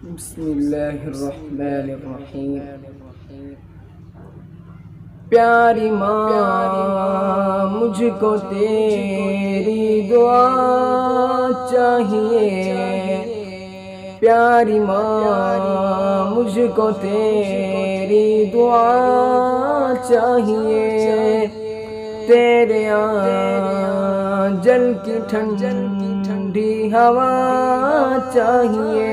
بسم اللہ الرحمن الرحیم۔ پیاری ماں مجھ کو تیری دعا چاہیے، پیاری ماں مجھ کو تیری دعا چاہیے، تیرے آنچل کی ٹھنڈی ہوا چاہیے،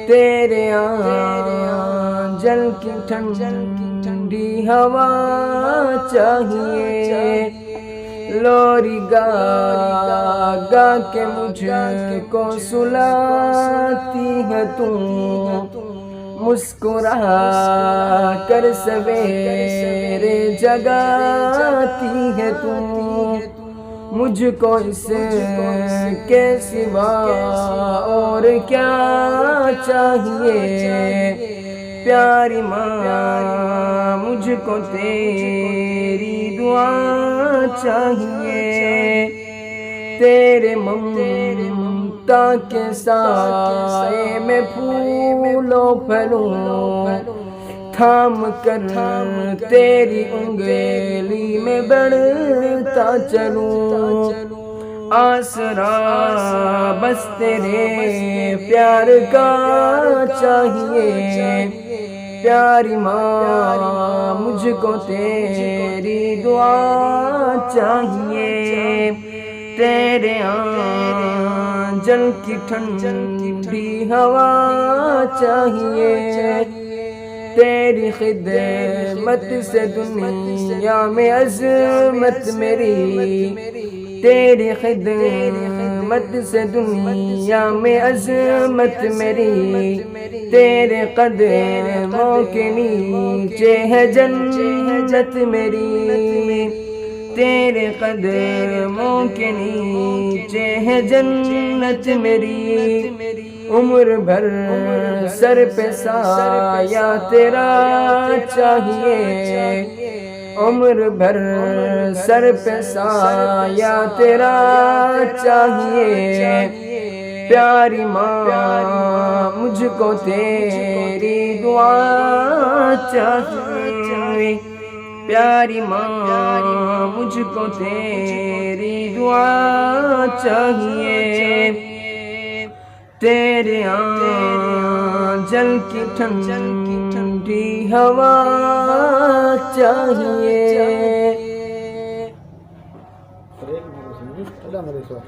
تیرے آنچل کی ٹھنڈی ہوا چاہیے، لوری گا گا کے مجھ کو سلاتی ہے تو، مسکرا کر سویرے جگاتی ہے تو، مجھ کو اس کے سوا اور کیا چاہیے، پیاری ماں مجھ کو تیری دعا چاہیے، تیرے ممتا کے سائے میں پھولوں پھلوں، تھام کر تیری انگلی میں بڑھتا چلوں، آسرا بس تیرے پیار کا چاہیے، پیاری ماں مجھ کو تیری دعا چاہیے، تیرے آنچل کی ٹھنڈی ہوا چاہیے، تیری خدمت سے دنیا میں عظمت میری، تیری خدمت سے دنیا میں عظمت میری، تیرے قدموں کے نیچے ہے جنت میری، تیرے قدموں کے نیچے ہے جنت میری، عمر بھر سر پہ سایہ تیرا چاہیے، عمر بھر سر پہ سایہ تیرا چاہیے، پیاری ماں مجھ کو تیری دعا چاہیے، پیاری ماں مجھ کو تیری دعا چاہیے، تیرے آنچل کی ٹھنڈی ہوا چاہیے۔